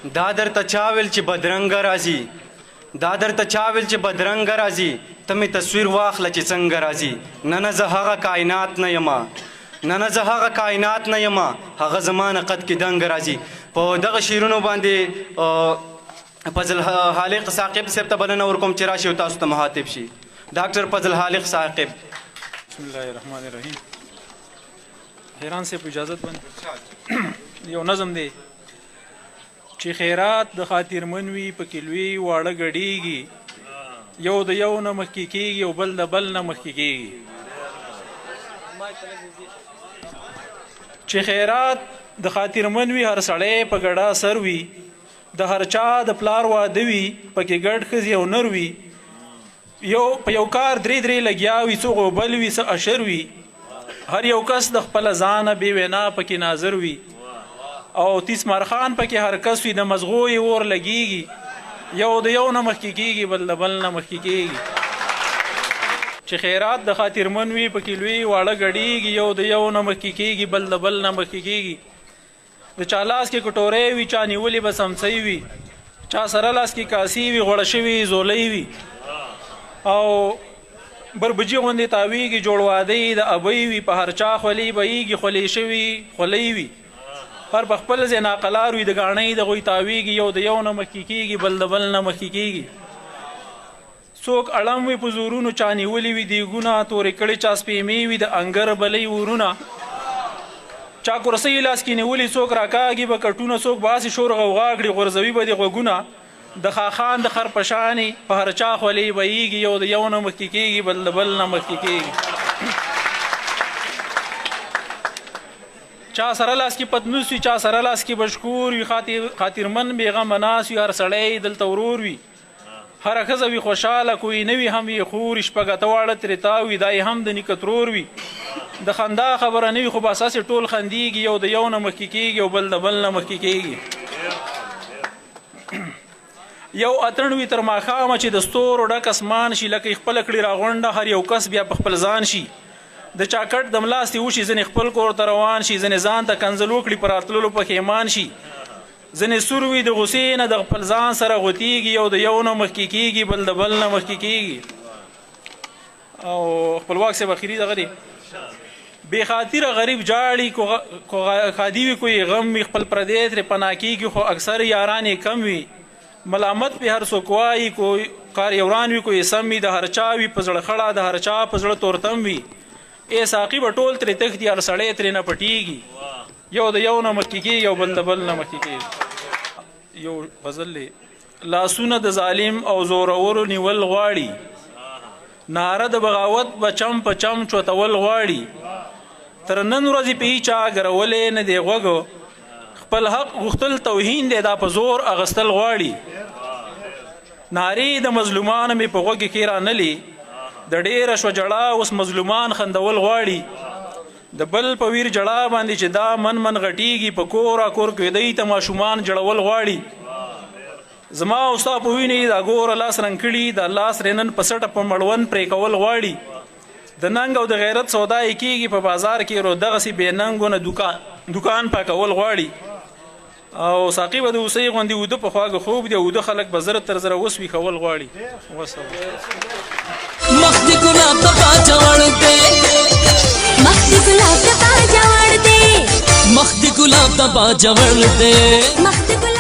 دا درته چا ویل چې بدرنګه راځي دا درته چا ویل چې بدرنګه راځي ته مې تصویر واخله چې څنګه راځي نه زه هغه کائنات نه یمه نه زه هغه کائنات نه یمه هغه زما نه قد کې دنګ راځي په دغه شعرونو باندې فضل حالق ثاقب صاحب ته بلنه ورکوم چې راشي او تاسو ته مخاطب شي ډاکټر فضل حالق ثاقب. بسم الله الرحمن الرحیم. حیران صاحب اجازت بند یو نظم دی چې خیرات د خاطرمن وي پکې لوی واړه ګډېږي یو د یو نه مخکې کېږي او بل د بل نه مخکې کېږي چې خیرات د خاطرمن وي هر سړی په ګډا سر وي د هر چا د پلار واده وي پکې ګډ ښځې او نر وي یو په یو کار درې لګیا وي څوک بل وي څه اشر وي هر یو کس د خپله ځانه بې وینا پکې ناظر وي او تیس مارخان پکې هر کس وي د مزغو یې اور لګیږي یو د یو نه مخکې کېږي بل د بل نه مخکې کېږي چې خیرات د خاطرمن وي پکې لوی واړه ګډېږي یو د یو نه مخکې کېږي بل د بل نه مخکې کېږي د چا لاس کې کټورې وي چا نیولې به سمڅۍ وي چا سره لاس کې کاسي وي غوړه شوي زولۍ وي او بربجي غوندې تاویږي جوړ واده د ابۍ وي په هر چا خولۍ بهیږي خولې شوي خولۍ وي هر په خپل ځای ناقلار وي د ګاڼۍ د غوی تاویږي یو د یو نه مخکې کېږي بل د بل نه مخکې کېږي څوک اړم وي په زورونو چا نیولي وي دیګونه تورې کړې چا سپېمې وي د انګر بلۍ ورونه چا کرسۍ لاس کې نیولي څوک راکاږي به کټونه څوک باسي شور غوغا کړي غورځوي به د غوږونه د خاخان د خر په شانې په هر چا خولۍ بهیږي یو د یو نه مخکې کېږي بل د بل نه مخکې کېږي چا سره لاس کې پتنوس وي چا سره لاس کې بشکور وي خاطرمن بېغمه ناست وي هر سړی دلته ورور وي هره ښځه وي خوشحاله کوی نه وي هم یې خور شپږ اته واړه ترې تاو وي دا یې هم د نیکه ترور وي د خندا خبره نه وي خو بس هسې ټول خندېږي یو د یو نه مخکې کېږي او بل د بل نه مخکې کېږي یو اتڼ وي تر ماښامه چې د ستورو ډک اسمان شي لکه یې خپله کړي راغونډه هر یو کس بیا په خپل ځان شي د چاکټ د ملاستې وشي ځینې خپل کور ته روان شي ځینې ځان ته کنځل وکړي په راتللو پښیمان شي ځینې سور وي د غوسې نه د خپل ځان سره غوتېږي یو د یو نه مخکې کېږي بل د بل نه مخکې کېږي او خپلواک صاحب اخري دغه دی بې خاطره غریب جاړي کو خادي وي کوی غم وي خپل پردی ترې پناه کېږي خو اکثر یاران یې کم وي ملامت پې هر څوک وایي کوی کار یوران وي کوی سم وي د هر چا وي په زړه خړه د هر چا په زړه تورتم وي ای ساقي به ټول ترې تښتي هر سړی ترې نه پټېږي یو د یو نه مخکې کېږي او بل د بل نه مخکې کېږي یو غزل دی لاسونه د ظالم او زورورو نیول غواړي ناره د بغاوت به چم په چم چوتول غواړي تر نن ورځې په هیچا ګرولې نه دی غوږ خپل حق غوښتل توهین دی دا په زور اغستل غواړي نارې د مظلومانو مې په غوږ کې رانلي د ډېره شوه جړه اوس مظلومان خندول غواړي د بل په ویر جړه باندې چې دا من غټیږي په کور کېدی ته ماشومان جړول غواړي زما او ستا په وینې دا ګوره لاس رنګ کړي دا لاس رنن په سټه په مړون پرې کول غواړي د ننګ او د غیرت سودا یې کېږي په بازار کې رو دغسې بې ننګو نه دوکان پاکول غواړي او ساقي به د اوسۍ غوندې اوده په خواږه خوب دی اوده خلک به زره تر زره وسویښول غواړي مخ د ګلاب د باجه وړ دی مخ د ګلاب د باجه وړ دی مخ د ګلاب د باجه وړ دی